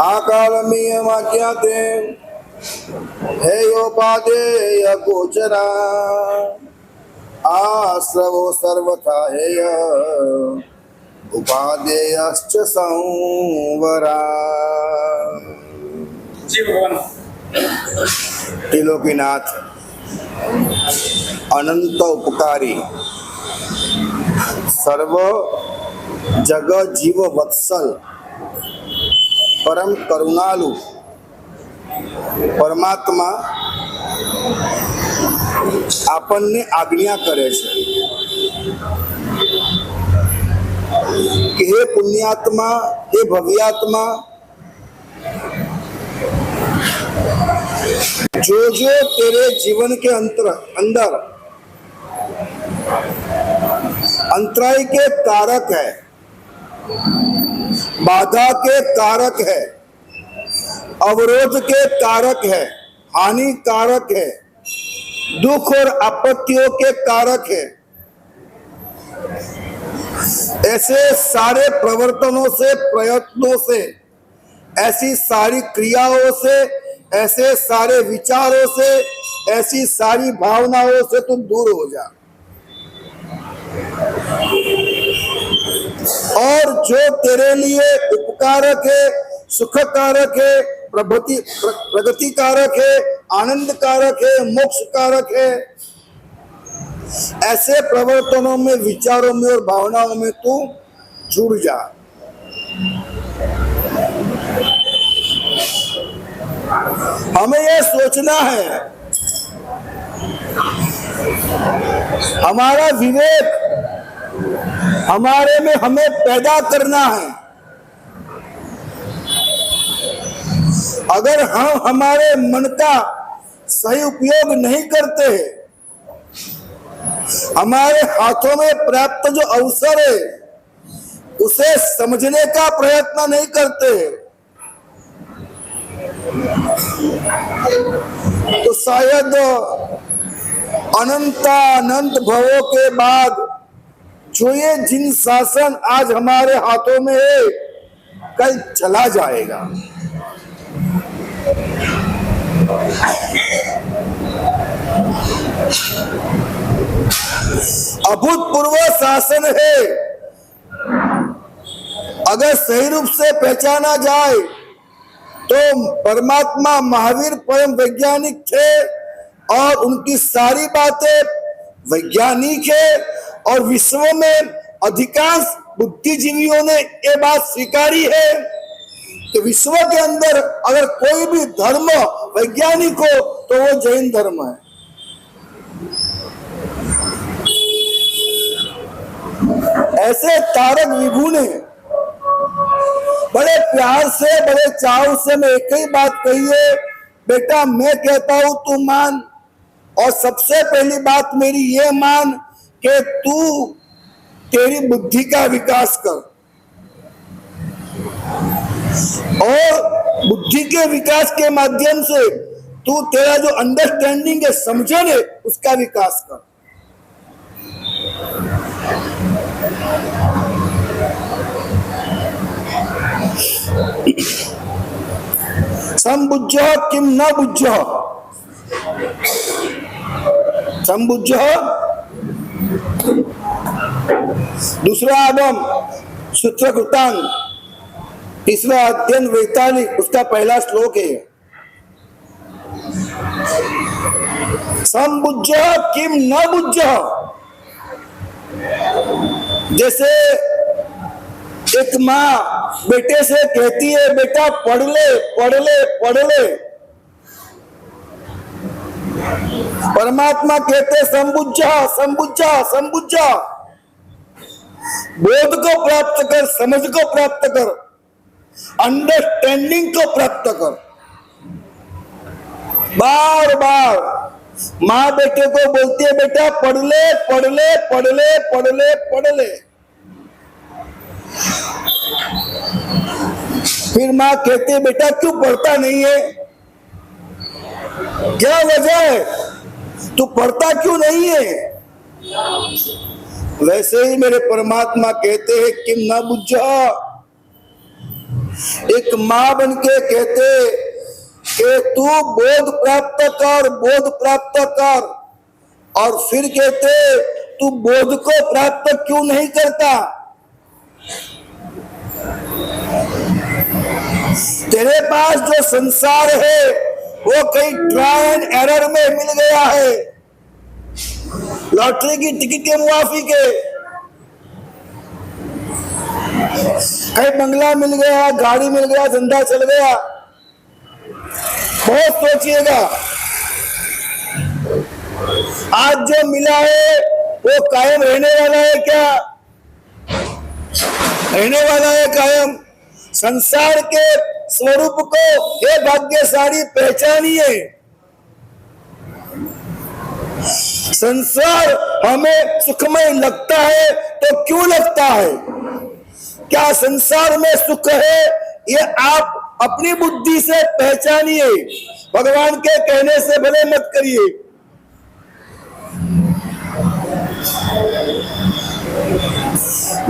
आकालमीयमाज्ञाते हेयोपादेय गोचरा आश्रवो सर्वथा हेय उपादेयश्च संवरा। त्रिलोकीनाथ अनंत उपकारी सर्व जग जीव वत्सल परम करुणालु परमात्मा આપણને આજ્ઞા કરે છે कि हे पुण्यात्मा, हे भव्यात्मा, जो जो तेरे जीवन के अंदर अंतराय के कारक है, बाधा के कारक है, अवरोध के कारक है, हानि कारक है, दुख और आपत्तियों के कारक है, ऐसे सारे प्रवर्तनों से, प्रयत्नों से, ऐसी सारी क्रियाओं से, ऐसे सारे विचारों से, ऐसी सारी भावनाओं से तुम दूर हो जा। और जो तेरे लिए उपकारक है, सुखकारक है, प्रगति कारक है, आनंद कारक है, मोक्ष कारक है, ऐसे प्रवर्तनों में, विचारों में और भावनाओं में तू जुड़ जा। हमें यह सोचना है, हमारा विवेक हमारे में हमें पैदा करना है। अगर हम हमारे मन का सही उपयोग नहीं करते हैं, हमारे हाथों में प्राप्त जो अवसर है उसे समझने का प्रयत्न नहीं करते, तो शायद अनंत भवों के बाद जो ये जिन शासन आज हमारे हाथों में है कल चला जाएगा। अभूतपूर्व शासन है, अगर सही रूप से पहचाना जाए तो परमात्मा महावीर परम वैज्ञानिक थे और उनकी सारी बातें वैज्ञानिक है, और विश्व में अधिकांश बुद्धिजीवियों ने ये बात स्वीकारी है कि विश्व के अंदर अगर कोई भी धर्म वैज्ञानिक हो तो वो जैन धर्म है। ऐसे तारक विभू ने बड़े प्यार से, बड़े चाव से मैं एक ही बात कही है, बेटा मैं कहता हूं तू मान, और सबसे पहली बात मेरी ये मान कि तू तेरी बुद्धि का विकास कर, और बुद्धि के विकास के माध्यम से तू तेरा जो अंडरस्टैंडिंग है, समझन है, उसका विकास कर। संबुज्झ किम न बुज्झ, संबुज्झ दूसरा आगम सूत्रकृतांग, तीसरा अध्ययन वैताली, उसका पहला श्लोक है। संबुज्झ किम न बुज्झ, जैसे एक माँ बेटे से कहती है बेटा पढ़ ले पढ़ ले पढ़ ले, परमात्मा कहते संबुज्झ संबुज्झ संबुज्झ, बोध को प्राप्त कर, समझ को प्राप्त कर, अंडरस्टैंडिंग को प्राप्त कर। बार बार माँ बेटे को बोलती है बेटा पढ़ ले पढ़ ले पढ़ ले पढ़ ले पढ़ ले। फिर माँ कहते बेटा क्यों पढ़ता नहीं है, क्या वजह है, तू पढ़ता क्यों नहीं है। वैसे ही मेरे परमात्मा कहते हैं कि न बुझा, एक माँ बन के कहते कि तू बोध प्राप्त कर, बोध प्राप्त कर, और फिर कहते तू बोध को प्राप्त क्यों नहीं करता। तेरे पास जो संसार है वो कहीं ट्राई एंड एरर में मिल गया है, लॉटरी की टिकट के मुआफी के, कहीं बंगला मिल गया, गाड़ी मिल गया, धंधा चल गया। बहुत सोचिएगा, आज जो मिला है वो कायम रहने वाला है क्या, रहने वाला है कायम। संसार के स्वरूप को ये भाग्यशाली पहचानिए। संसार हमें सुखमय लगता है तो क्यों लगता है, क्या संसार में सुख है, ये आप अपनी बुद्धि से पहचानिए, भगवान के कहने से भले मत करिए।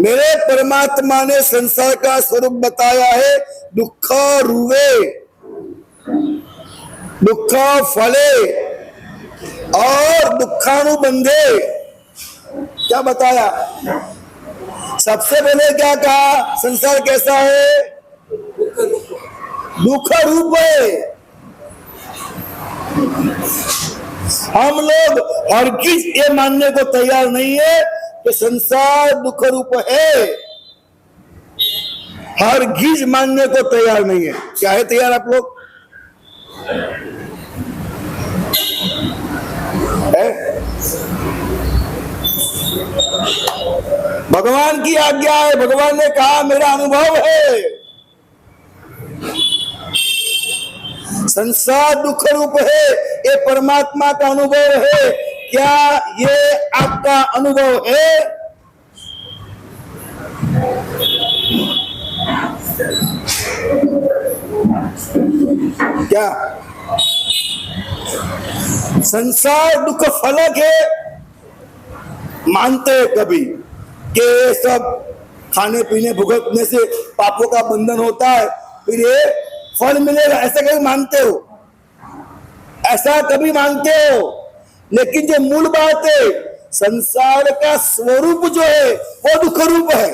मेरे परमात्मा ने संसार का स्वरूप बताया है, दुख रूवे, दुख फले और दुखानुबंधे। क्या बताया, सबसे पहले क्या कहा, संसार कैसा है, दुख रूप है। हम लोग हर चीज ये मानने को तैयार नहीं है कि संसार दुख रूप है, हर चीज मानने को तैयार नहीं है। क्या है तैयार आप लोग है? भगवान की आज्ञा है, भगवान ने कहा मेरा अनुभव है संसार दुख रूप है, ये परमात्मा का अनुभव है। क्या ये आपका अनुभव है? क्या संसार दुख फलक है? मानते हैं कभी कि ये सब खाने पीने भुगतने से पापों का बंधन होता है, फिर ये फल मिलेगा, ऐसा कभी मानते हो? ऐसा कभी मानते हो? लेकिन जो मूल बात है, संसार का स्वरूप जो है वो दुख रूप है।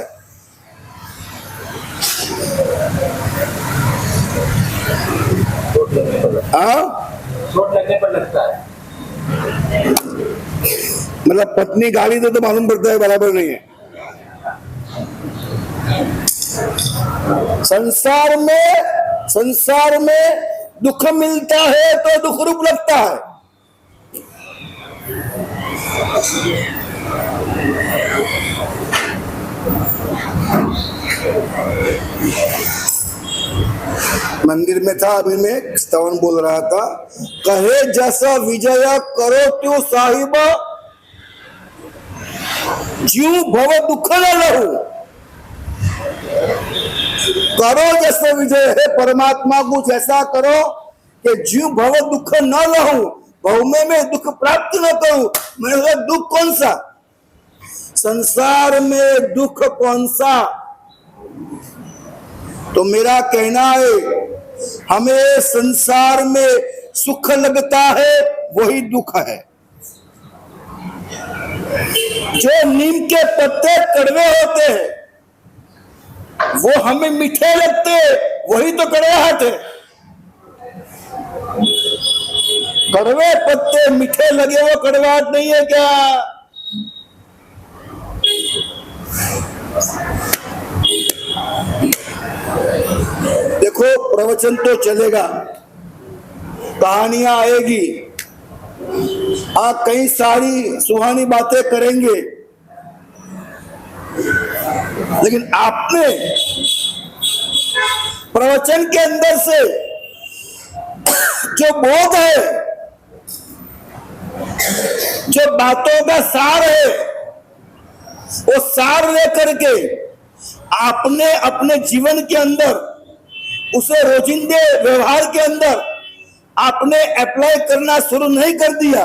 चोट लगने पर लगता है, मतलब पत्नी गाली तो मालूम पड़ता है बराबर नहीं है। संसार में दुख मिलता है तो दुख रूप लगता है। मंदिर में था, अभी मैं स्तवन बोल रहा था, कहे जैसा विजय करो क्यों साहिब, जीव भव दुख न लहू। करो जैसे विजय है, परमात्मा कुछ ऐसा करो कि जीव भव दुख न लहू, भव में दुख प्राप्त न करूं। मैंने कहा दुख कौन सा, संसार में दुख कौन सा? तो मेरा कहना है हमें संसार में सुख लगता है वही दुख है। जो नीम के पत्ते कड़वे होते हैं वो हमें मीठे लगते हैं, वही तो कड़वाहट है। कड़वे पत्ते मीठे लगे वो कड़वाहट नहीं है क्या? देखो प्रवचन तो चलेगा, कहानियां आएगी, आप कई सारी सुहानी बातें करेंगे, लेकिन आपने प्रवचन के अंदर से जो बोध है, जो बातों का सार है, वो सार लेकर के आपने अपने जीवन के अंदर उसे रोजिंदे व्यवहार के अंदर आपने अप्लाई करना शुरू नहीं कर दिया,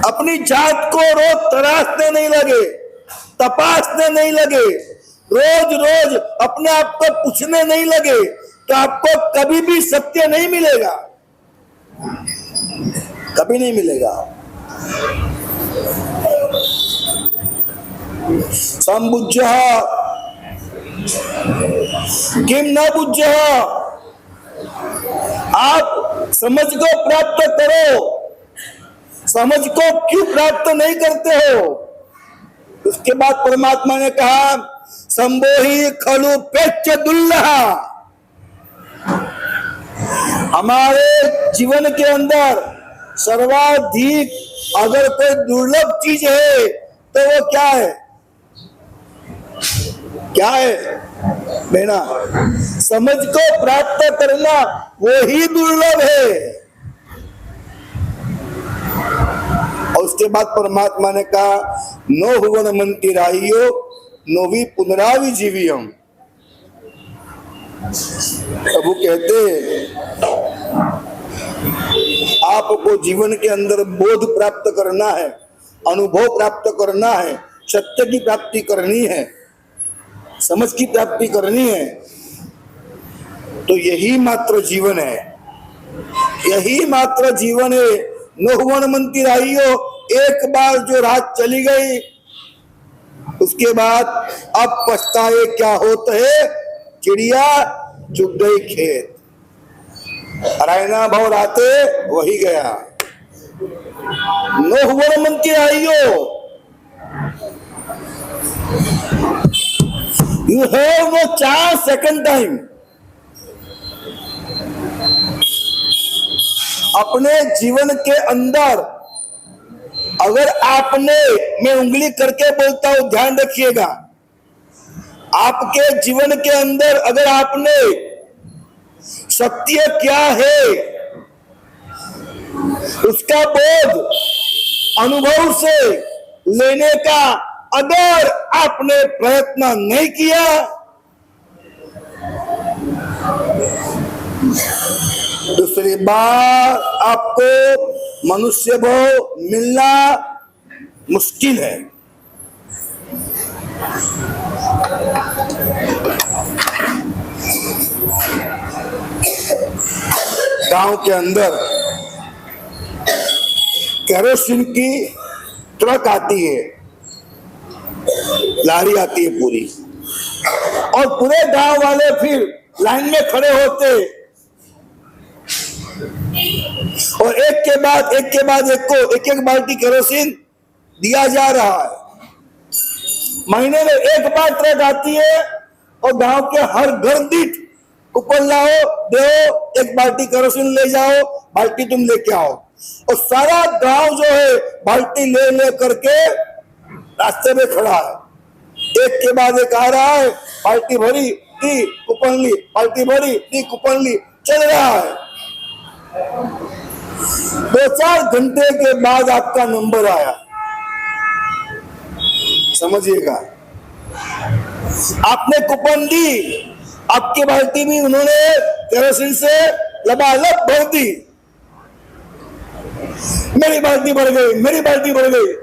अपनी जात को रोज तराशने नहीं लगे, तपासने नहीं लगे, रोज रोज अपने आप को पूछने नहीं लगे, तो आपको कभी भी सत्य नहीं मिलेगा, कभी नहीं मिलेगा। संबुज्जः किम न बुज्जः, आप समझ को प्राप्त करो, समझ को क्यों प्राप्त नहीं करते हो? उसके बाद परमात्मा ने कहा संबोहि खलु पेच्च दुल्लह, हमारे जीवन के अंदर सर्वाधिक अगर कोई दुर्लभ चीज है तो वो क्या है? क्या है बेना? समझ को प्राप्त करना वो ही दुर्लभ है। और उसके बाद परमात्मा ने कहा नो हुवन मंतिराहियो नोवी पुनरावि जीवियम। प्रभु कहते आपको जीवन के अंदर बोध प्राप्त करना है, अनुभव प्राप्त करना है, सत्य की प्राप्ति करनी है, समझ की प्राप्ति करनी है, तो यही मात्र जीवन है, यही मात्र जीवन है। नोहवन मंतिराहियो, एक बार जो रात चली गई उसके बाद अब पछताए क्या होता है? चिड़िया चुग गई खेत, रैना भाव राते वही गया। नोहवन मंतिराहियो, you have no chance second time. अपने जीवन के अंदर अगर आपने, मैं उंगली करके बोलता हूं ध्यान रखिएगा, आपके जीवन के अंदर अगर आपने सत्य क्या है उसका बोध अनुभव से लेने का अगर आपने प्रयत्न नहीं किया, दूसरी बार आपको मनुष्य भाव मिलना मुश्किल है। गांव के अंदर केरोसिन की ट्रक आती है, लारी आती है पूरी, और पूरे गांव वाले फिर लाइन में खड़े होते और एक के बाद एक को एक एक बाल्टी केरोसिन दिया जा रहा है। महीने में एक बार ट्रक आती है और गांव के हर घर दीठ ऊपर लाओ, दो, एक बाल्टी केरोसिन ले जाओ, बाल्टी तुम लेके आओ, और सारा गांव जो है बाल्टी ले ले करके रास्ते में खड़ा है। एक के बाद एक आ रहा है, बाल्टी भरी दी कूपन ली, बाल्टी भरी दी कूपन ली, चल रहा है। 2-4 घंटे के बाद आपका नंबर आया, समझिएगा, आपने कूपन दी, आपकी बाल्टी भी उन्होंने केरोसिन से लबालब भर दी, मेरी बाल्टी भर गई, मेरी बाल्टी भर गई,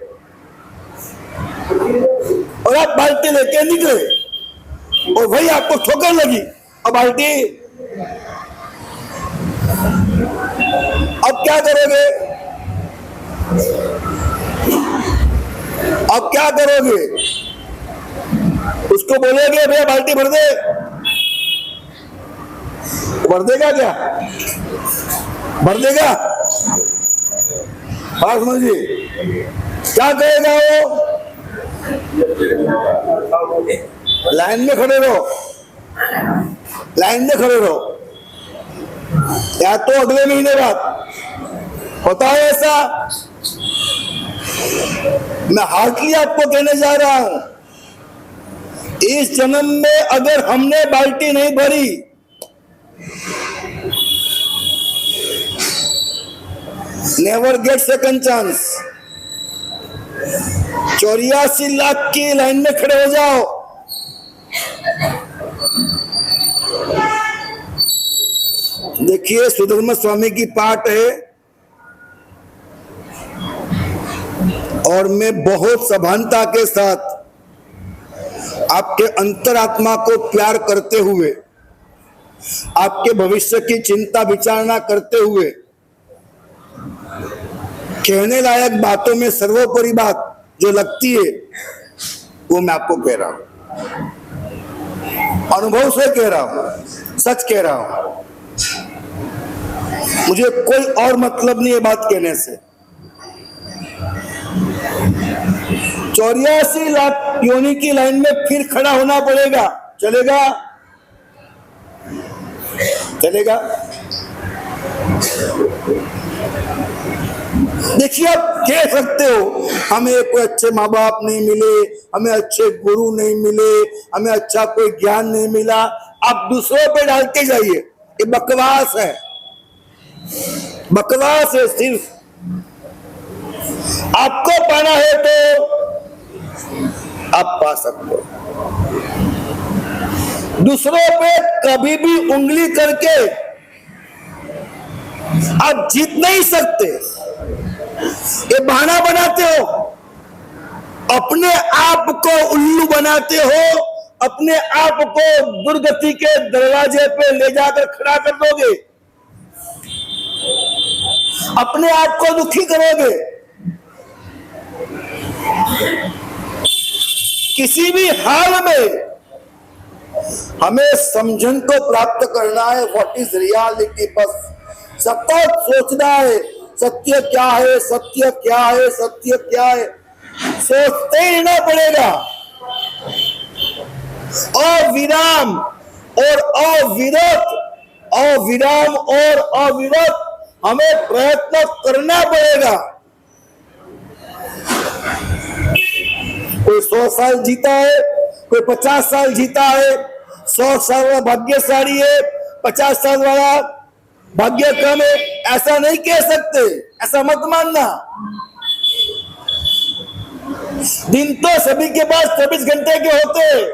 और आप बाल्टी लेके निकले और वही आपको ठोकर लगी। अब बाल्टी, अब क्या करोगे? अब क्या करोगे? उसको बोलोगे भैया बाल्टी भर दे, भर देगा क्या? भर देगा? बात समझिए, क्या कहेगा वो? लाइन में खड़े रहो, लाइन में खड़े रहो, या तो अगले महीने बाद होता है ऐसा। मैं हार्डली आपको कहने जा रहा हूं, इस जन्म में अगर हमने बाल्टी नहीं भरी, never get second chance. 84 lakh की लाइन में खड़े हो जाओ, देखिए, सुधर्म स्वामी की पाठ है और मैं बहुत सभानता के साथ आपके अंतरात्मा को प्यार करते हुए, आपके भविष्य की चिंता विचारना करते हुए, कहने लायक बातों में सर्वोपरि बात जो लगती है वो मैं आपको कह रहा हूं, अनुभव से कह रहा हूं, सच कह रहा हूं। मुझे कोई और मतलब नहीं है बात कहने से। 84 लाख योनि की लाइन में फिर खड़ा होना पड़ेगा। चलेगा? चलेगा? देखिए, आप कह सकते हो हमें कोई अच्छे माँ बाप नहीं मिले, हमें अच्छे गुरु नहीं मिले, हमें अच्छा कोई ज्ञान नहीं मिला। आप दूसरों पे डालते जाइए, ये बकवास है, बकवास है। सिर्फ आपको पाना है तो आप पा सकते हो। दूसरों पे कभी भी उंगली करके आप जीत नहीं सकते। ये बहाना बनाते हो, अपने आप को उल्लू बनाते हो, अपने आप को दुर्गति के दरवाजे पे ले जाकर खड़ा कर दोगे, अपने आप को दुखी करोगे। किसी भी हाल में हमें समझन को प्राप्त करना है। व्हाट इज रियलिटी, बस सतत सोचना है, सत्य क्या है, सत्य क्या है, सत्य क्या है, सोचते ही रहना पड़ेगा। अविराम और अविरत, अविराम और अविरत हमें प्रयत्न करना पड़ेगा। कोई 100 साल जीता है, कोई 50 साल जीता है। 100 साल वाला भाग्यशाली है, 50 साल वाला भाग्य कम है, ऐसा नहीं कह सकते, ऐसा मत मानना। दिन तो सभी के पास 24 घंटे के होते हैं,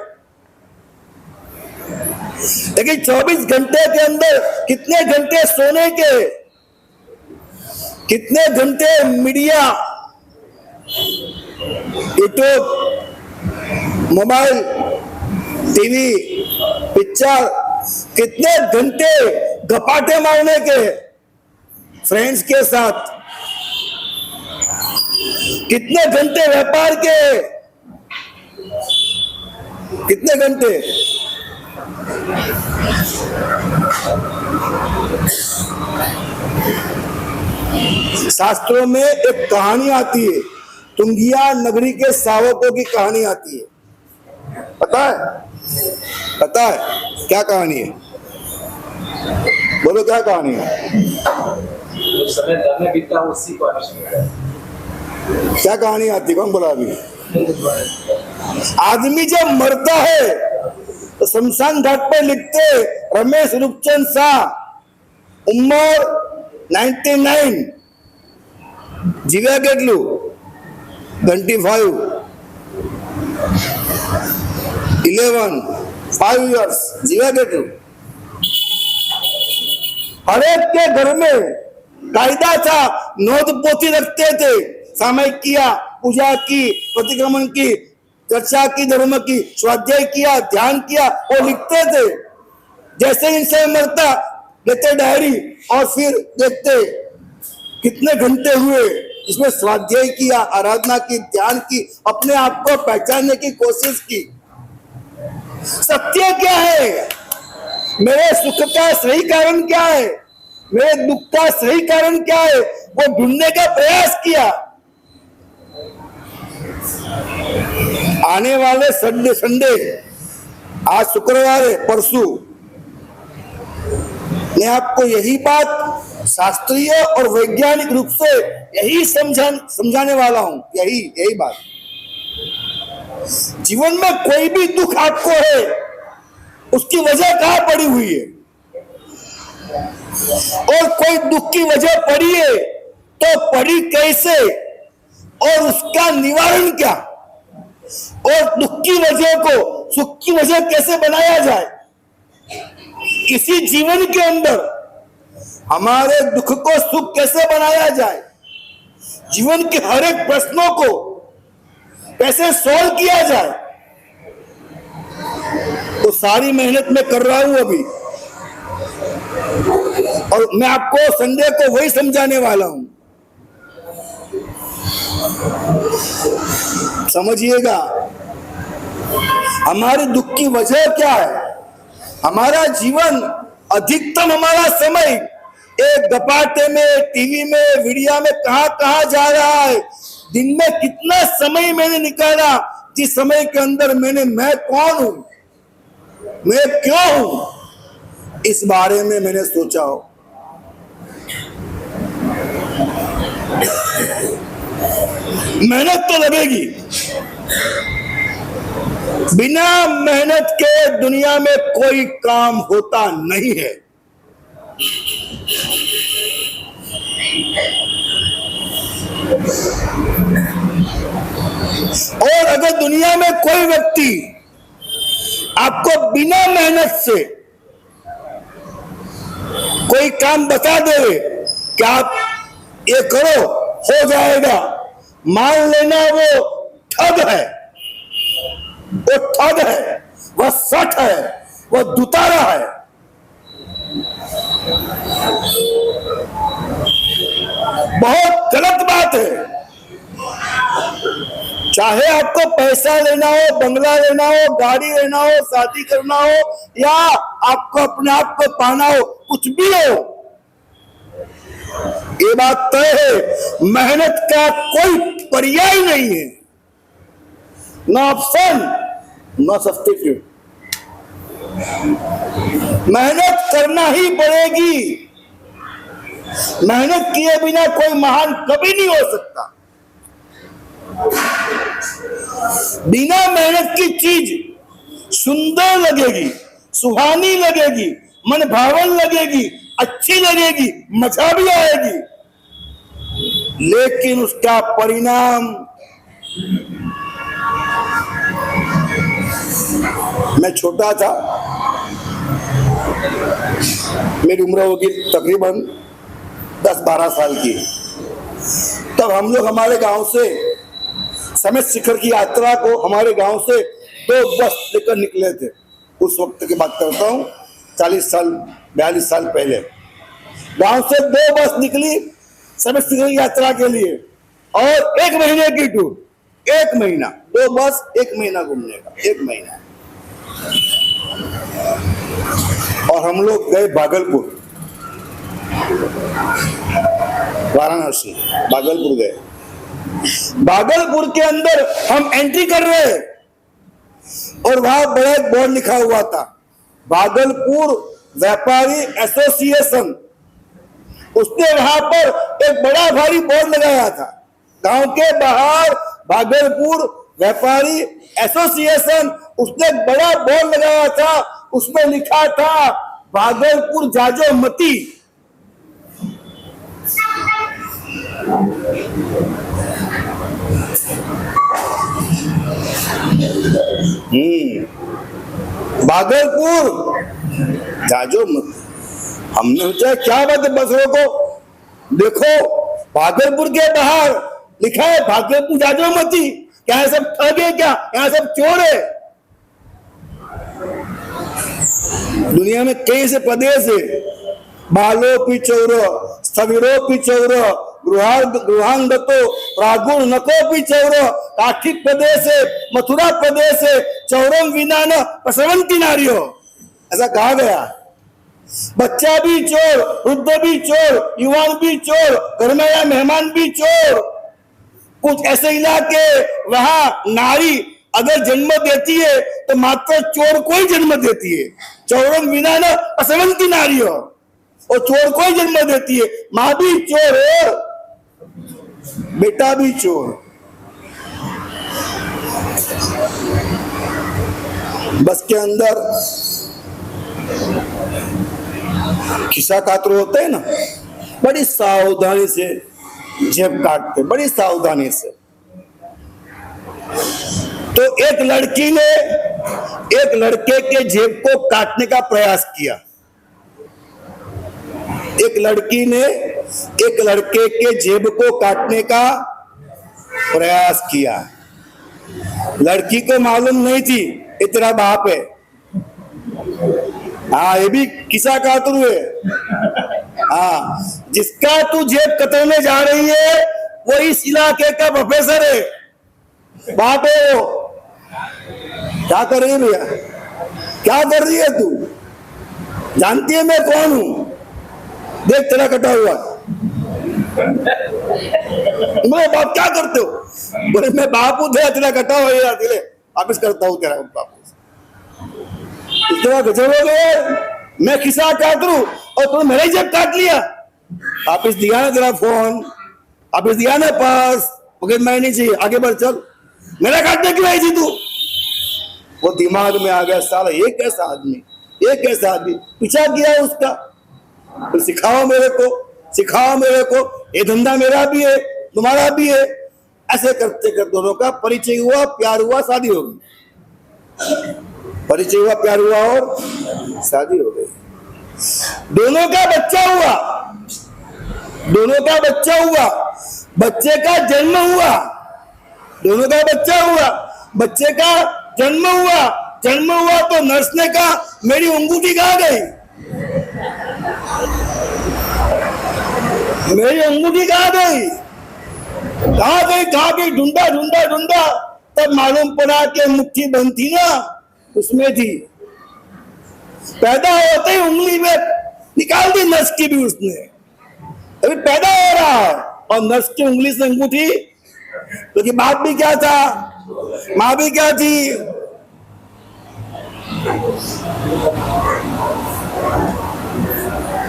लेकिन 24 घंटे के अंदर कितने घंटे सोने के, कितने घंटे media, YouTube, mobile, TV, picture, कितने घंटे गपाटे मारने के फ्रेंड्स के साथ, कितने घंटे व्यापार के, कितने घंटे। शास्त्रों में एक कहानी आती है, तुंगिया नगरी के सावकों की कहानी आती है। पता है? पता है क्या कहानी है? बोलो, क्या कहानी है? समय दरने बीतता उसी को क्या कहानी आती, कौन बोला अभी? आदमी जब मरता है तो शमशान घाट पे लिखते रमेश रूपचंद शाह, उम्र 99, जीवा केटलू 25, 11, 5 years, जीवा केटलू। हर एक के घर में कायदा था, नोट पोथी रखते थे, सामयिक किया, पूजा की, प्रतिक्रमण की, चर्चा की, धर्म की, स्वाध्याय किया, ध्यान किया, वो लिखते थे। जैसे इंसान मरता लेते डायरी और फिर देखते कितने घंटे हुए, इसमें स्वाध्याय किया, आराधना की, ध्यान की, अपने आप को पहचानने की कोशिश की। सत्य क्या है, मेरे सुख का सही कारण क्या है, मेरे दुख का सही कारण क्या है, वो ढूंढने का प्रयास किया। आने वाले संडे, आज शुक्रवार है, परसों मैं आपको यही बात शास्त्रीय और वैज्ञानिक रूप से यही समझाने वाला हूं, यही बात। जीवन में कोई भी दुख आपको है, उसकी वजह कहां पड़ी हुई है, और कोई दुख की वजह पड़ी है तो पड़ी कैसे, और उसका निवारण क्या, और दुख की वजह को सुख की वजह कैसे बनाया जाए। इसी जीवन के अंदर हमारे दुख को सुख कैसे बनाया जाए, जीवन के हर एक प्रश्नों को कैसे सॉल्व किया जाए, तो सारी मेहनत मैं कर रहा हूं अभी। और मैं आपको संडे को वही समझाने वाला हूं। समझिएगा, हमारे दुख की वजह क्या है। हमारा जीवन अधिकतम हमारा समय एक गपाटे में, टीवी में, वीडियो में कहां जा रहा है। दिन में कितना समय मैंने निकाला, जिस समय के अंदर मैं कौन हूं, मैं क्यों हूं, इस बारे में मैंने सोचा हो। मेहनत तो लगेगी, बिना मेहनत के दुनिया में कोई काम होता नहीं है। और अगर दुनिया में कोई व्यक्ति आपको बिना मेहनत से कोई काम बता दे कि आप ये करो हो जाएगा, मान लेना वो ठग है, वो ठग है, वह सठ है, वह दुतारा है। बहुत गलत बात है। चाहे आपको पैसा लेना हो, बंगला लेना हो, गाड़ी लेना हो, शादी करना हो, या आपको अपने आप को पाना हो, कुछ भी हो, ये बात तय है, मेहनत का कोई पर्याय नहीं है। No option, no substitute. मेहनत करना ही पड़ेगी। मेहनत किए बिना कोई महान कभी नहीं हो सकता। बिना मेहनत की चीज सुंदर लगेगी, सुहानी लगेगी, मन भावन लगेगी, अच्छी लगेगी, मजा भी आएगी, लेकिन उसका परिणाम, मैं छोटा था, मेरी उम्र होगी तकरीबन 10-12 साल की, तब हम लोग हमारे गांव से समेत शिखर की यात्रा को हमारे गांव से 2 बस लेकर निकले थे। उस वक्त की बात करता हूँ, 42 साल पहले गांव से 2 बस निकली समेत शिखर की यात्रा के लिए, और 1 महीने की टूर, 1 महीना, 2 बस, 1 महीना घूमने का, 1 महीना। और हम लोग गए भागलपुर, वाराणसी, भागलपुर गए। भागलपुर के अंदर हम एंट्री कर रहे हैं, और वहां बड़ा एक बोर्ड लिखा हुआ था, भागलपुर व्यापारी एसोसिएशन। उसने वहां पर एक बड़ा भारी बोर्ड लगाया था, गांव के बाहर भागलपुर व्यापारी एसोसिएशन। उसने एक बड़ा बोर्ड लगाया था, उसमें लिखा था भागलपुर जाजो मती। भागलपुर जाजो मती। हमने सोचा क्या बात है, बस रोको, देखो भागलपुर के बाहर लिखा है भागलपुर जाजो मती। क्या है, सब ठग है क्या, यहाँ सब चोर है। दुनिया में कई से प्रदेश है, बालोपि चौर, स्थविरोपि चौर, गृहांगतो प्रागुर नकोपि चौर, काठिक प्रदेश है, मथुरा प्रदेश है, चौरम विना न प्रसवंती नारियो, ऐसा कहा गया। बच्चा भी चोर, वृद्ध भी चोर, युवान भी चोर, घर में आया मेहमान भी चोर। कुछ ऐसे इलाके वहां नारी अगर जन्म देती है तो मात्र चोर को ही जन्म देती है। चौरम विना न असवंती नारियो, और चोर को ही जन्म देती है। माँ भी चोर है, बेटा भी चोर। बस के अंदर खिस्सा कातरे होते हैं ना, बड़ी सावधानी से जेब काटते, बड़ी सावधानी से। तो एक लड़की ने एक लड़के के जेब को काटने का प्रयास किया। एक लड़की ने एक लड़के के जेब को काटने का प्रयास किया। लड़की को मालूम नहीं थी ये तेरा बाप है। हाँ, ये भी किसा कातरू है। हाँ, जिसका तू जेब कतरने जा रही है वो इस इलाके का प्रोफेसर है, बाप है वो। क्या कर रही है भैया, क्या कर रही है तू? जानती है मैं कौन हूं? देख तेरा कटा हुआ। मेरे बाप क्या करते हो? बोले मैं बाप हूं, तेरा कटा हुआ है, दिले वापिस करता हूं तेरा बाप। इतना गजब हो गया, मैं खिसा काट लूं और तुम मेरा जेब काट लिया। वापिस दिया ना तेरा फोन, वापिस दिया ना पास, मगर मैं नहीं चाहिए, आगे बढ़ चल। मेरा काटने क्यों आई थी तू? वो दिमाग में आ गया, साला ये कैसा आदमी, ये कैसा आदमी, पीछा किया उसका। तो सिखाओ मेरे को, सिखाओ मेरे को, ये धंधा मेरा भी है तुम्हारा भी है। ऐसे करते करते दोनों का परिचय हुआ, प्यार हुआ, शादी हो गई। परिचय हुआ, प्यार हुआ और शादी हो गई। दोनों का बच्चा हुआ, दोनों का बच्चा हुआ, बच्चे का जन्म हुआ, दोनों का बच्चा हुआ, बच्चे का जन्म हुआ। जन्म हुआ तो नर्स ने कहा मेरी अंगूठी कहाँ गई, मेरी अंगूठी कहाँ गई, कहाँ गई, कहाँ गई? ढूंढा ढूंढा ढूंढा, तब मालूम पड़ा कि मुट्ठी बंद थी ना, उसमें थी। पैदा होते ही उंगली में निकाल दी नर्स की भी उसने। अभी पैदा हो रहा है और नर्स की उंगली से अंगूठी, क्योंकि बाप भी क्या था, माँ भी क्या थी।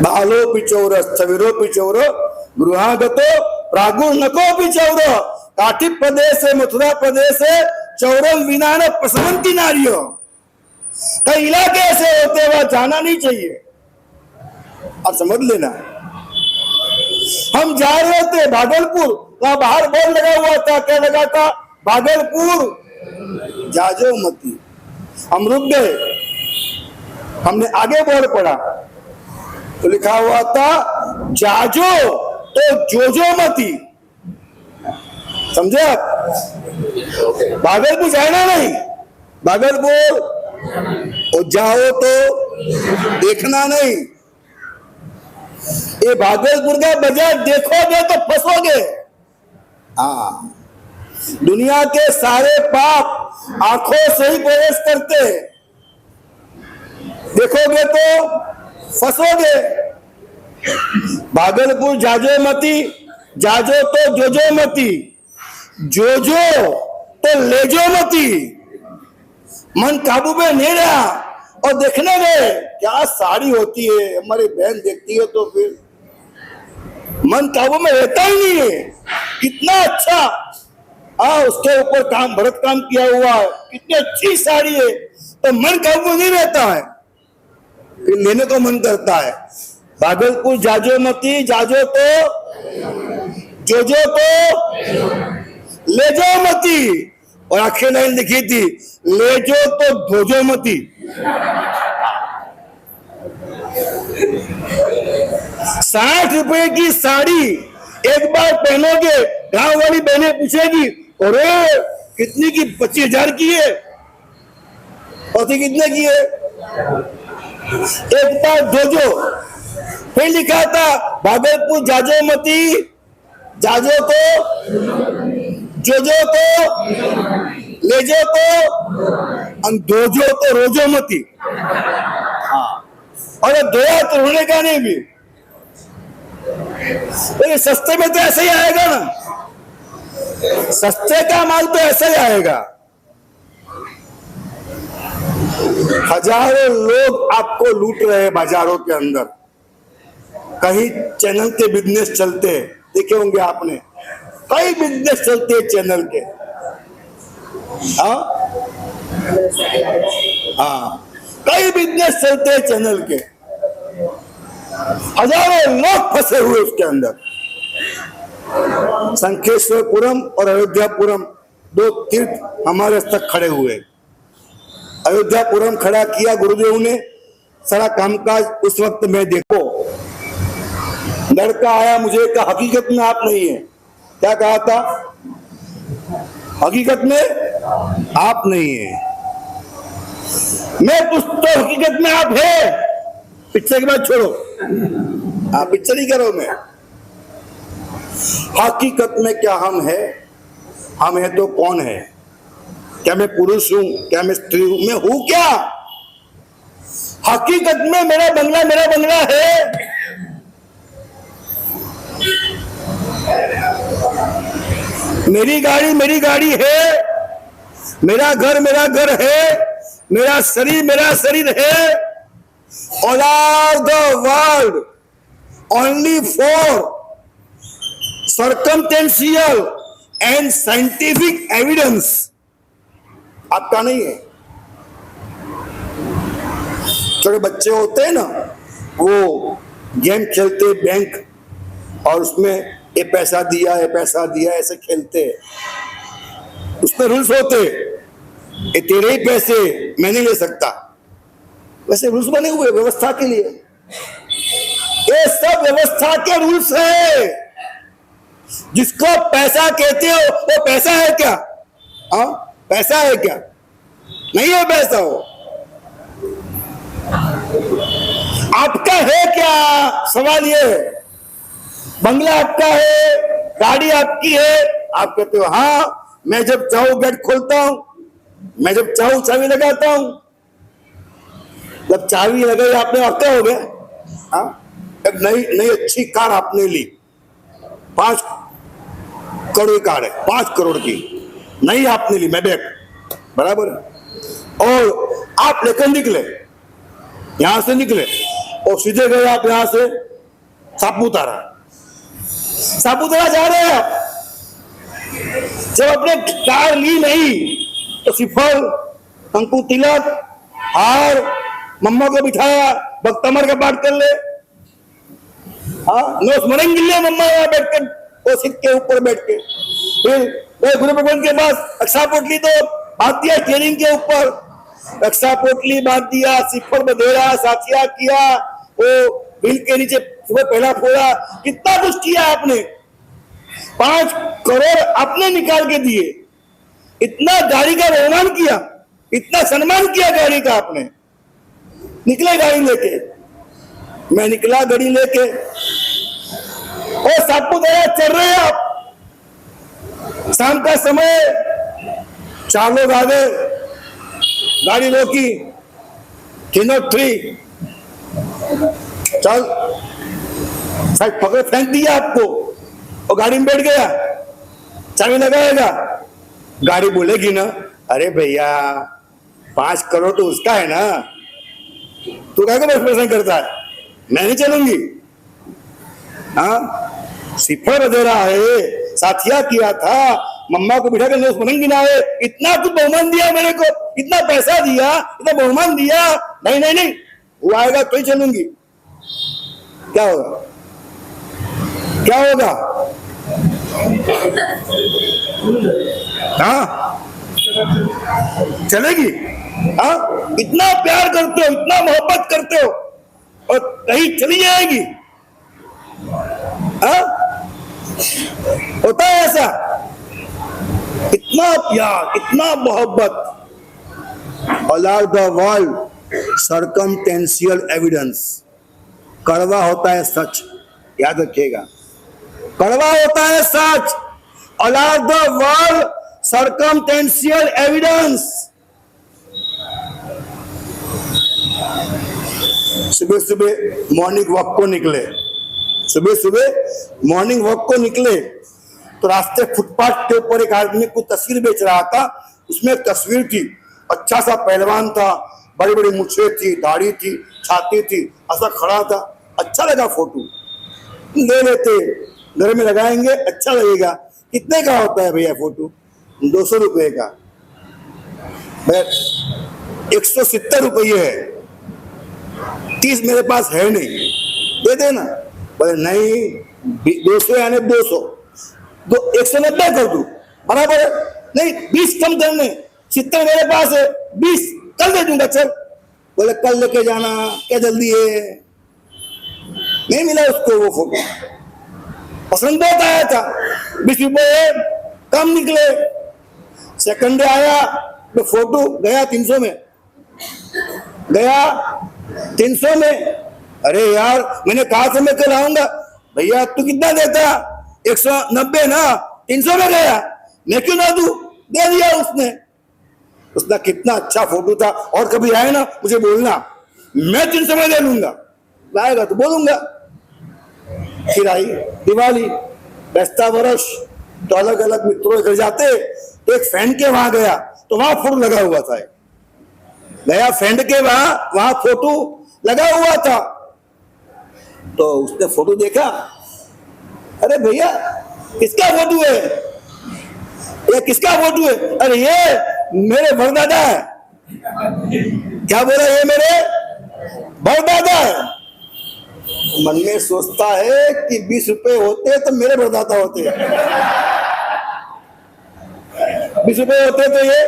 बालो पिचौर स्थविरो पिचौर गृहागतो प्रागुर्नको पिचौर काठी प्रदेश मथुरा प्रदेश चौरम विनान प्रसवंती नारियो। कई इलाके ऐसे होते वहां जाना नहीं चाहिए, आप समझ लेना। हम जा रहे थे भागलपुर, वहां बाहर बोर्ड लगा हुआ था, क्या लगा था? भागलपुर जाजो मती। हम रुक गए, हमने आगे बोर्ड पढ़ा तो लिखा हुआ था जाजो तो जोजो मती। समझे आप? भागलपुर जाना नहीं, भागलपुर और जाओ तो देखना नहीं। ये भागलपुर का बाजार देखोगे तो फंसोगे। हाँ, दुनिया के सारे पाप आंखों से ही प्रवेश करते हैं, देखोगे तो फंसोगे। भागलपुर जाजो मती, जाजो तो जोजो मती, जोजो तो लेजो मती। मन काबू में नहीं रहा और देखने गए, क्या साड़ी होती है, हमारी बहन देखती है तो फिर मन काबू में रहता ही नहीं है। कितना अच्छा, उसके ऊपर काम, भरत काम किया हुआ है, कितनी अच्छी साड़ी है, तो मन काबू में नहीं रहता है, फिर लेने को मन करता है। भागलपुर जाजो मती, जाजो तो जोजो तो लेजो मती। और आखिर लाइन लिखी थी लेजो तो धोजो मती। 60 रुपए की साड़ी एक बार पहनोगे, गांव वाली बहनें पूछेगी अरे कितनी की? 25,000 की है। और कितने की है? एक बार धोजो, फिर लिखा था भागलपुर जाजो मती, जाजो तो जोजो तो लेजो तो धोजो तो रोजो मती। और धोया तो रोने का नहीं भी। तो सस्ते में तो ऐसे ही आएगा ना, सस्ते का माल तो ऐसे ही आएगा। हजारों लोग आपको लूट रहे हैं बाजारों के अंदर। कहीं चैनल के बिजनेस चलते हैं, देखे होंगे आपने, कई बिजनेस चलते हैं चैनल के। कई बिजनेस चलते हैं चैनल के, हजारों लोग फंसे हुए उसके अंदर। शंखेश्वरपुरम और अयोध्यापुरम 2 तीर्थ हमारे तक खड़े हुए। अयोध्यापुरम खड़ा किया गुरुदेव ने, सारा कामकाज उस वक्त में देखो लड़का आया मुझे कहा हकीकत में आप नहीं है। क्या कहा था? हकीकत में आप नहीं है। मैं पूछता हूं हकीकत में आप है? पिक्चर के बाद छोड़ो, आप पिक्चर ही करो। मैं हकीकत में क्या हम है? हम है तो कौन है? क्या मैं पुरुष हूं? क्या मैं स्त्री हूं? मैं हूं क्या? हकीकत में मेरा बंगला है। मेरी गाड़ी है। मेरा घर है। मेरा शरीर है। All are the world only for circumstantial and scientific evidence. आपका नहीं है। छोटे बच्चे होते हैं ना, वो गेम खेलते बैंक, और उसमें ये पैसा दिया ऐसे खेलते हैं। उसमें रूल्स होते, ये तेरे ही पैसे, मैं नहीं ले सकता। वैसे रूल्स बने हुए व्यवस्था के लिए। ये सब व्यवस्था के रूल्स है। जिसको पैसा कहते हो वो पैसा है क्या? हाँ, पैसा है क्या? नहीं है पैसा। हो आपका है क्या? सवाल ये है। बंगला आपका है, गाड़ी आपकी है। आप कहते हो हाँ, मैं जब चाहूं गेट खोलता हूं, मैं जब चाहूं चाबी लगाता हूं। जब चाबी लगाई आपने, आप क्या हो गया? हाँ, एक नई अच्छी कार आपने ली, 5 करोड़ की कार है, 5 करोड़ की नई आपने ली, मैबेक, बराबर है। और आप लेकर निकले, यहां से निकले और सीधे गए आप यहां से सापुतारा जा रहे हैं आप। जब आपने कार ली नहीं तो सिफल, कंकु तिलक, हार, मम्मा को बिठाया, बख्तमर का पाठ कर ले। हाँ, नो स्मरण गिल्ले मम्मा यहाँ बैठ कर, वो सिर के ऊपर बैठ के। फिर गुरु भगवान के पास रक्षा पोटली तो बांध दिया स्टीयरिंग के ऊपर, रक्षा पोटली बांध दिया, सिफर बधेरा, साथिया किया, वो बिल के नीचे सुबह पहला फोड़ा, कितना कुछ किया आपने। 5 करोड़ आपने निकाल के दिए। इतना गाड़ी का निर्माण किया, इतना सम्मान किया गाड़ी का आपने। निकले गाड़ी लेके, मैं निकला गाड़ी लेके, और सापुतारा चल रहे हैं आप। शाम का समय, 4 लोग आ गए, गाड़ी रोकी, 303 चल, शायद पकड़ फेंक दिया आपको और गाड़ी में बैठ गया। चाबी लगाएगा, गाड़ी बोलेगी ना, अरे भैया 5 करोड़ तो उसका है ना, तू क्या प्रश्न करता है? मैं नहीं चलूंगी। हाँ, सिफर दे रहा है, साथिया किया था, मम्मा को बिठा कर स्मरण गिनाए, इतना कुछ बहुमान दिया मेरे को, इतना पैसा दिया, इतना बहुमान दिया। नहीं, वो आएगा तो ही चलूंगी। क्या होगा? हाँ, चलेगी? हाँ, इतना प्यार करते हो, इतना मोहब्बत करते हो, और कहीं चली जाएगी? हाँ, होता है ऐसा? इतना प्यार, इतना मोहब्बत। All are the world circumstantial evidence. कड़वा होता है सच, याद रखिएगा, कड़वा होता है सच। All are the world circumstantial evidence. सुबह मॉर्निंग वॉक को निकले, मॉर्निंग वॉक को निकले तो रास्ते फुटपाथ के ऊपर एक आदमी को तस्वीर बेच रहा था। उसमें एक तस्वीर थी, अच्छा सा पहलवान था, बड़ी बड़ी मूछें थी, दाढ़ी थी, छाती थी, ऐसा खड़ा था। अच्छा लगा, फोटो ले लेते, घर में लगाएंगे, अच्छा लगेगा। कितने का होता है भैया फोटो? 200 रुपए का। 170 रुपये है, 30 मेरे पास है नहीं, दे देना। बोले नहीं, 200 यानी 200, 190 कर दूं, बराबर है? नहीं, 20 कम करने, 70 मेरे पास है, 20 कल दे दूंगा, चल। बोले कल लेके जाना, क्या जल्दी है? नहीं मिला उसको वो फोटो। पसंद बहुत आया था, 20 रुपये कम निकले। सेकंड डे आया तो फोटो गया 300 में, गया 300 में। अरे यार, मैंने कहा था मैं कल आऊंगा। भैया तू कितना देता? 190 ना, 300 में गया, मैं क्यों ना दूं? दे दिया उसने। उसका कितना अच्छा फोटो था। और कभी आए ना मुझे बोलना, मैं 300 में दे लूंगा। लाएगा तो बोलूंगा। फिर आई दिवाली, बेस्ता वर्ष, तो अलग अलग मित्रों के घर जाते, तो एक फ्रेंड के वहां गया तो वहां फोटो लगा हुआ था। गया फ्रेंड के वहां फोटो लगा हुआ था। तो उसने फोटो देखा, अरे भैया किसका फोटो है? ये किसका फोटो है? अरे ये मेरे बड़दादा है। क्या बोला? ये मेरे बड़दादा है। मन में सोचता है कि 20 रुपए होते तो मेरे बड़दादा होते, 20 रुपए होते तो ये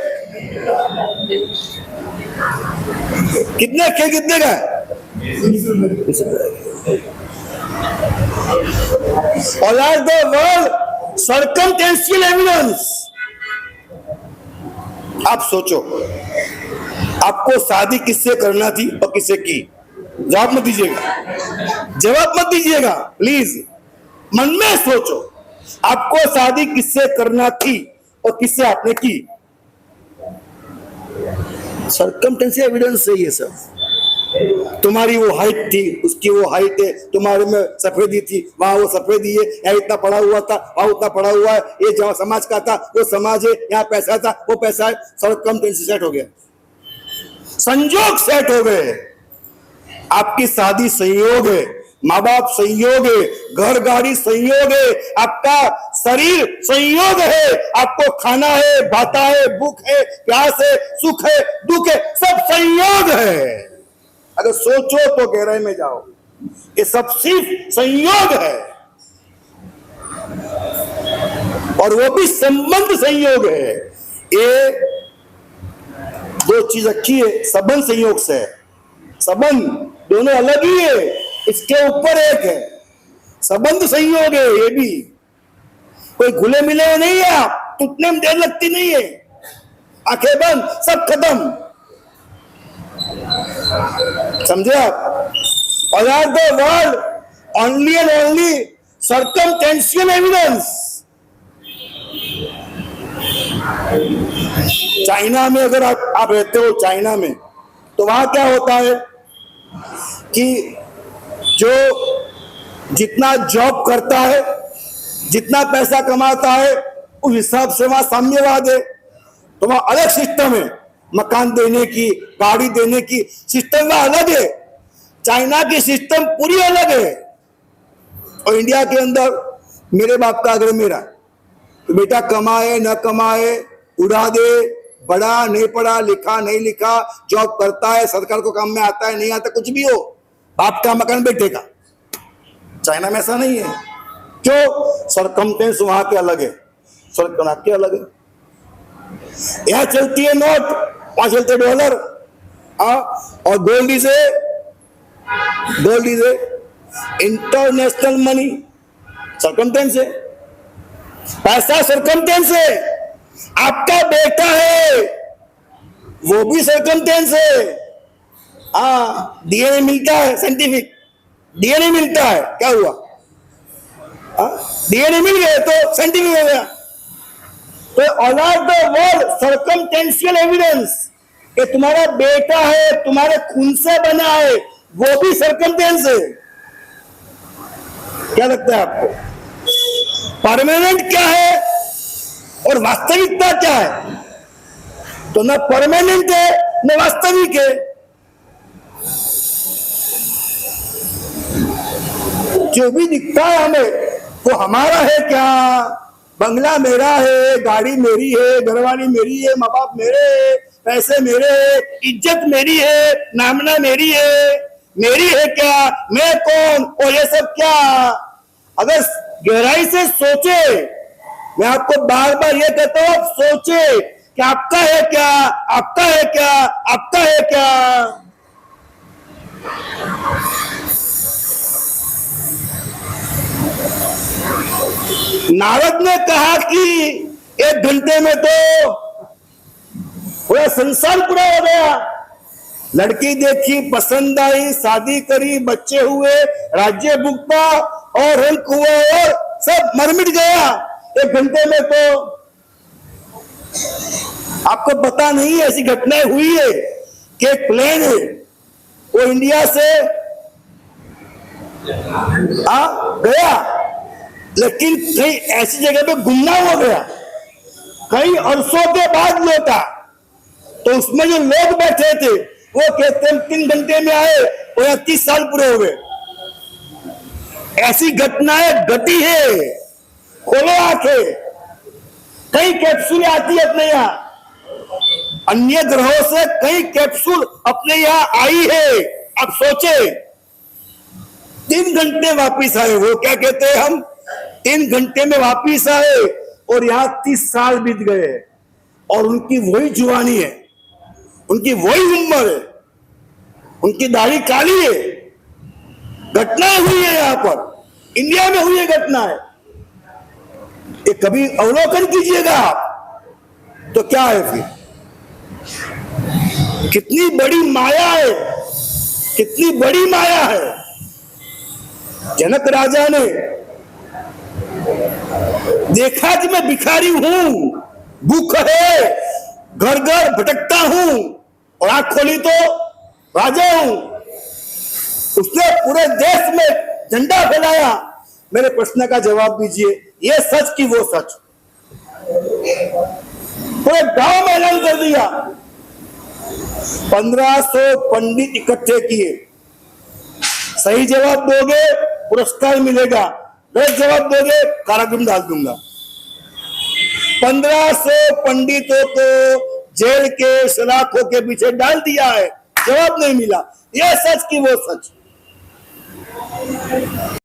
कितने के कितने का? All are the world circumstantial evidence। आप सोचो, आपको शादी किससे करना थी और किससे की? जवाब मत दीजिएगा, जवाब मत दीजिएगा प्लीज। मन में सोचो, आपको शादी किससे करना थी और किससे आपने की? सर्कमस्टेंशियल एविडेंस है ये सब। तुम्हारी वो हाइट थी, उसकी वो हाइट है, तुम्हारे में सफेदी थी, वहां वो सफेदी है, यहाँ इतना पढ़ा हुआ था, वहां उतना पढ़ा हुआ है, ये जहां समाज का था वो समाज है, यहाँ पैसा था वो पैसा है। सर्कमस्टेंस सेट हो गया, संजोग सेट हो गए। आपकी शादी संयोग है, माँ बाप संयोग है, घर गाड़ी संयोग है, आपका शरीर संयोग है। आपको खाना है, भाता है, भूख है, प्यास है, सुख है, दुख है, सब संयोग है। अगर सोचो तो गहराई में जाओ, ये सब सिर्फ संयोग है, और वो भी संबंध संयोग है। ये दो चीज अच्छी है, संबंध संयोग से है। संबंध दोनों अलग ही है, इसके ऊपर एक है, संबंध संयोग है। ये भी कोई घुले मिले नहीं है, आप टूटने में देर लगती नहीं है, आंखें बंद सब खत्म। समझे आप? और are the world only and only circumstantial evidence. China में अगर आप रहते हो चाइना में, तो वहां क्या होता है कि जो जितना जॉब करता है, जितना पैसा कमाता है, उस हिसाब से वहां साम्यवाद है। तो वहां अलग सिस्टम है, मकान देने की, गाड़ी देने की सिस्टम वहां अलग है। चाइना की सिस्टम पूरी अलग है। और इंडिया के अंदर मेरे बाप का अगर मेरा तो बेटा कमाए न कमाए, उड़ा दे, बड़ा नहीं पढ़ा लिखा नहीं लिखा, जॉब करता है, सरकार को काम में आता है नहीं आता, कुछ भी हो, बाप का मकान बेटे का। चाइना में ऐसा नहीं है। क्यों? सर्कमस्टेंस वहां के अलग है, सर्कम के अलग है। यहाँ चलती है नोट, वहां चलते डॉलर। और gold is international money, circumstance है। पैसा सर्कमस्टेंस है। आपका बेटा है, वो भी सर्कमस्टेंस है। डीएनए मिलता है, साइंटिफिक डीएनए मिलता है, क्या हुआ? डीएनए मिल गए तो साइंटिफिक हो गया। तो all are the world circumstantial evidence कि तुम्हारा बेटा है, तुम्हारे खून से बना है, वो भी सर्कमस्टेंस है। क्या लगता है आपको? परमानेंट क्या है और वास्तविकता क्या है? तो न परमानेंट है न वास्तविक है। जो भी दिखता है हमें वो हमारा है क्या? बंगला मेरा है, गाड़ी मेरी है, घरवाली मेरी है, माँ बाप मेरे है, पैसे मेरे है, इज्जत मेरी है, नामना मेरी है क्या? मैं कौन और ये सब क्या? अगर गहराई से सोचे, मैं आपको बार बार ये कहता हूं, आप सोचे कि आपका है क्या, आपका है क्या, आपका है क्या? नारद ने कहा कि 1 घंटे में तो पूरा संसार पूरा हो गया। लड़की देखी, पसंद आई, शादी करी, बच्चे हुए, राज्य भुगता और रंक हुआ और सब मर मिट गया 1 घंटे में। तो आपको पता नहीं है, ऐसी घटनाएं हुई है कि एक प्लेन है वो इंडिया से गया, लेकिन कहीं ऐसी जगह पे गुमनाम हो गया, कई अरसों के बाद लौटा। तो उसमें जो लोग बैठे थे वो कहते हैं 3 घंटे में आए और 30 साल पूरे हो गए। ऐसी घटनाएं घटी है। खोलो आंखें, कई कैप्सूल आती है अपने यहाँ, अन्य ग्रहों से कई कैप्सूल अपने यहाँ आई है। अब सोचे 3 घंटे वापिस आए, वो क्या कहते हैं हम 3 घंटे में वापिस आए और यहाँ 30 साल बीत गए और उनकी वही जुवानी है, उनकी वही उम्र है, उनकी दाढ़ी काली है। घटनाएं हुई है यहाँ पर, इंडिया में हुई है घटनाएं। ये कभी अवलोकन कीजिएगा आप, तो क्या है फिर, कितनी बड़ी माया है, कितनी बड़ी माया है। जनक राजा ने देखा कि मैं भिखारी हूं, भूख है, घर घर भटकता हूं, और आंख खोली तो राजा हूं। उसने पूरे देश में झंडा फैलाया। मेरे प्रश्न का जवाब दीजिए, ये सच की वो सच? पूरे गांव में ऐलान कर दिया। 1500 पंडित इकट्ठे किए, सही जवाब दोगे पुरस्कार मिलेगा, गलत जवाब दोगे कारागृह में डाल दूंगा। 1500 पंडितों को जेल के सलाखों के पीछे डाल दिया है, जवाब नहीं मिला। यह सच की वो सच।